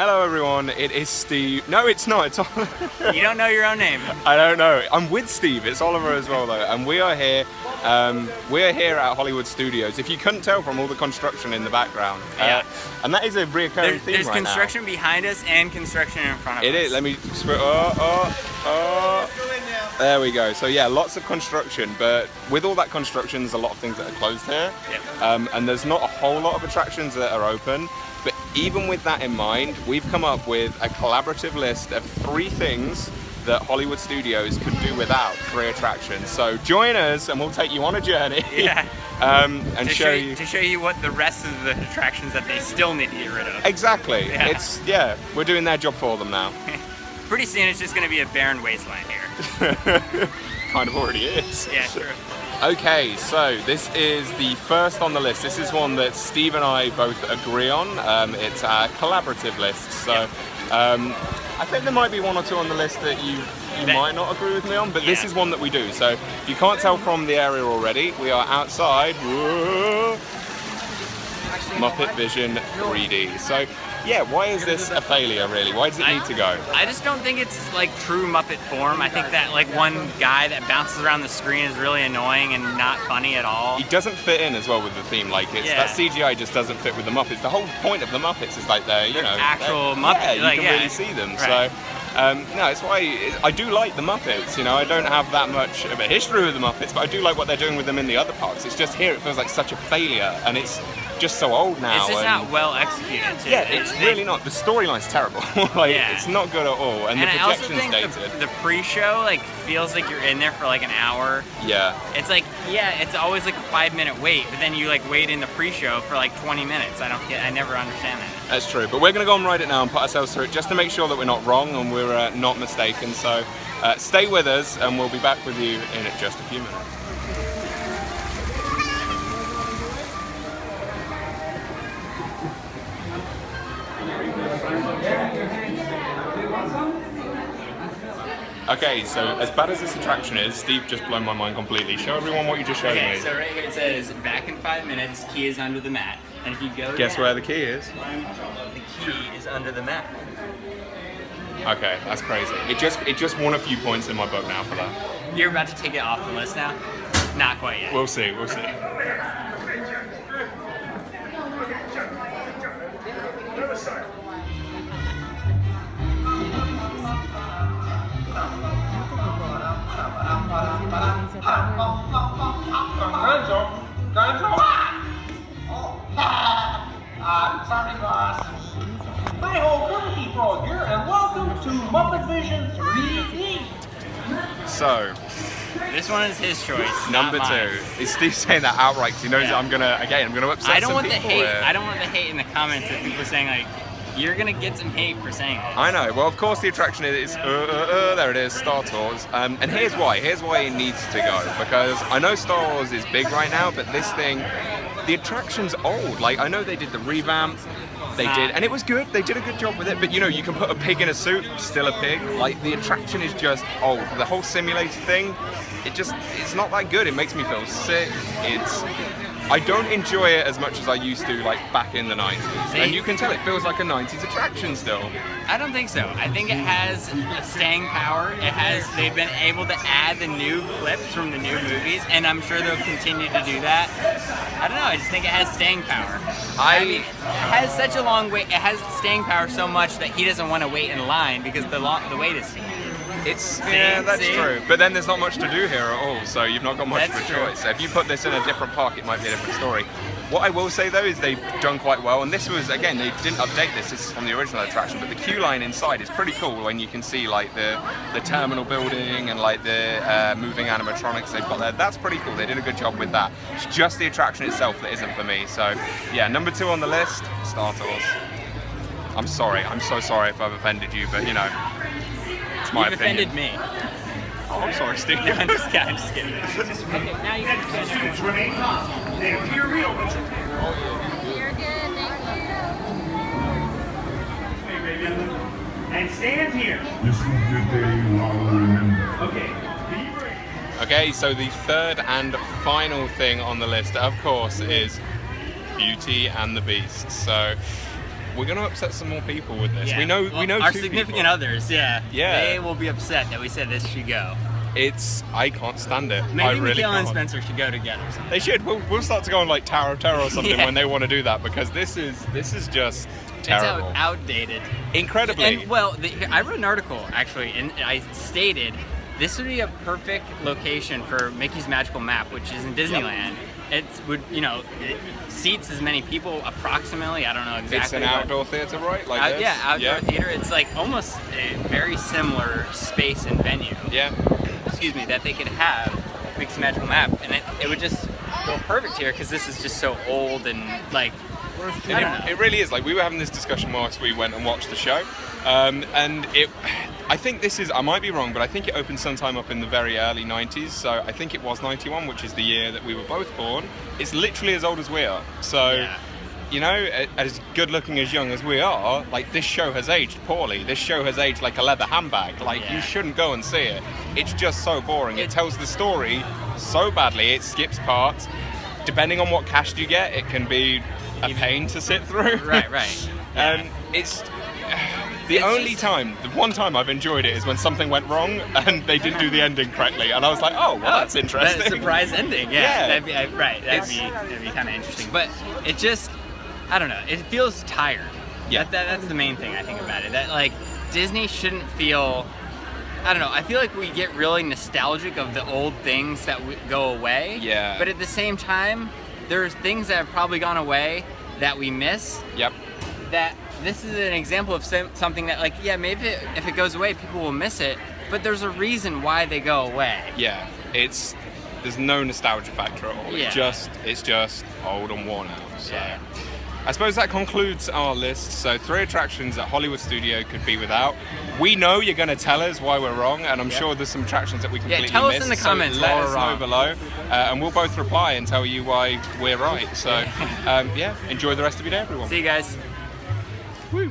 Hello everyone, it is Steve. No, it's not, it's Oliver. You don't know your own name. I don't know. I'm with Steve, it's Oliver as well though, and we are here at Hollywood Studios. If you couldn't tell from all the construction in the background. Yeah. And that is a reoccurring theme There's right construction now. behind us and construction in front of us. It is, let me, there we go. So yeah, lots of construction, but with all that construction, there's a lot of things that are closed here. Yep. And there's not a whole lot of attractions that are open. But even with that in mind, we've come up with a collaborative list of 3 things that Hollywood Studios could do without 3 attractions. So join us and we'll take you on a journey. Yeah. And to show you what the rest of the attractions that they still need to get rid of. Exactly. Yeah. We're doing their job for them now. Pretty soon it's just going to be a barren wasteland here. Kind of already is. Yeah, true. Okay, so this is the first on the list. This is one that Steve and I both agree on. It's a collaborative list, so I think there might be 1 or 2 on the list that you might not agree with me on, but this is one that we do. So if you can't tell from the area already, we are outside Muppet Vision 3D. So yeah, why is this a failure really? Why does it need to go? I just don't think it's like true Muppet form. I think that like one guy that bounces around the screen is really annoying and not funny at all. He doesn't fit in as well with the theme. Like that CGI just doesn't fit with the Muppets. The whole point of the Muppets is like they're actual Muppets. Yeah, you can really see them. Right. So no, it's why I do like the Muppets. You know, I don't have that much of a history with the Muppets, but I do like what they're doing with them in the other parks. It's just here it feels like such a failure, and it's just so old now. It's just not well executed. Too. Yeah, it's really not. The storyline's terrible. It's not good at all, and the projection's dated. The pre-show like feels like you're in there for like an hour. Yeah. It's like it's always like a 5-minute wait, but then you like wait in the pre-show for like 20 minutes. I never understand that. That's true, but we're going to go and ride it now and put ourselves through it just to make sure that we're not wrong and we're not mistaken. So stay with us, and we'll be back with you in just a few minutes. Okay, so as bad as this attraction is, Steve just blown my mind completely. Show everyone what you just showed me. So right here it says, back in 5 minutes, key is under the mat. And if you go Guess where the key is? The key is under the mat. Okay, that's crazy. It just won a few points in my book now for that. You're about to take it off the list now? Not quite yet. We'll see. Sorry, boss. Hi ho, Cookie Frog here, and welcome to Muppet Vision 3D. So, this one is his choice. number 2. Is Steve saying that outright because he knows I'm gonna upset some people I don't want the hate. here. I don't want the hate in the comments of people saying like, you're gonna get some hate for saying it. I know. Well, of course, the attraction is there it is, Star Tours. And here's why. Here's why it needs to go. Because I know Star Wars is big right now, but this thing, the attraction's old. Like I know they did the revamp. They did, and it was good. They did a good job with it. But you know, you can put a pig in a suit, still a pig. Like the attraction is just old. The whole simulator thing, it's not that good. It makes me feel sick. I don't enjoy it as much as I used to, like back in the 90s. And you can tell it feels like a 90s attraction still. I don't think so. I think it has staying power. They've been able to add the new clips from the new movies, and I'm sure they'll continue to do that. I don't know. I just think it has staying power. I mean, it has such a long wait. It has staying power so much that he doesn't want to wait in line because the wait is too long. That's true. But then there's not much to do here at all, so you've not got much of a choice. So if you put this in a different park, it might be a different story. What I will say though is they've done quite well, and this was, again, they didn't update this is from the original attraction, but the queue line inside is pretty cool when you can see like the terminal building and like the moving animatronics they've got there. That's pretty cool. They did a good job with that. It's just the attraction itself that isn't for me. So yeah, number 2 on the list, Star Tours. I'm sorry. I'm so sorry if I've offended you, but you know, it's my opinion. You've offended me. Oh, I'm sorry, Steve. I'm just kidding. Okay, now you can finish. Remain calm. They appear real, Richard. You're good, thank you. And stand here. This will be a day I'll remember. Okay, be brave. Okay, so the third and final thing on the list, of course, is Beauty and the Beast. So we're going to upset some more people with this. Yeah. We know our two significant people. others. Yeah. Yeah. They will be upset that we said this should go. I can't stand it. I Maybe really Mikhail and can't. Spencer should go together. Or something. They should. We'll start to go on like Tower of Terror or something Yeah. when they want to do that, because this is just It's terrible. outdated. Incredibly. And well, I wrote an article actually, and I stated this would be a perfect location for Mickey's Magical Map, which is in Disneyland. It would, it seats as many people approximately. I don't know exactly. It's an but- outdoor theater, right? Like this? Yeah, outdoor theater. It's like almost a very similar space and venue. Yeah. Excuse me, that they could have Mickey's Magical Map, and it would just go perfect here because this is just so old and like. I don't know. It really is. Like, we were having this discussion whilst we went and watched the show, and I think this is, I might be wrong, but I think it opened sometime up in the very early 90s, so I think it was 91, which is the year that we were both born. It's literally as old as we are, so, Yeah. as good looking as young as we are, like, this show has aged poorly. This show has aged like a leather handbag. Like, Yeah. you shouldn't go and see it. It's just so boring. It tells the story so badly, it skips parts. Depending on what cast you get, it can be a pain to sit through. Right. It's the one time I've enjoyed it is when something went wrong and they didn't do the ending correctly, and I was like, oh, well, that's interesting. That surprise ending, yeah. Yeah. That'd be kind of interesting. But it just, I don't know. It feels tired. Yeah. That's the main thing I think about it. That like Disney shouldn't feel. I don't know. I feel like we get really nostalgic of the old things that go away. Yeah. But at the same time, there's things that have probably gone away that we miss. Yep. That this is an example of something that, like, yeah, maybe if it goes away, people will miss it. But there's a reason why they go away. Yeah. There's no nostalgia factor at all. Yeah. It's just old and worn out. So. Yeah. I suppose that concludes our list. So 3 attractions that Hollywood Studio could be without. We know you're going to tell us why we're wrong, and I'm sure there's some attractions that we completely tell us missed. in the so comments let why us we're know wrong. below, and we'll both reply and tell you why we're right. So, enjoy the rest of your day, everyone. See you guys. Woo.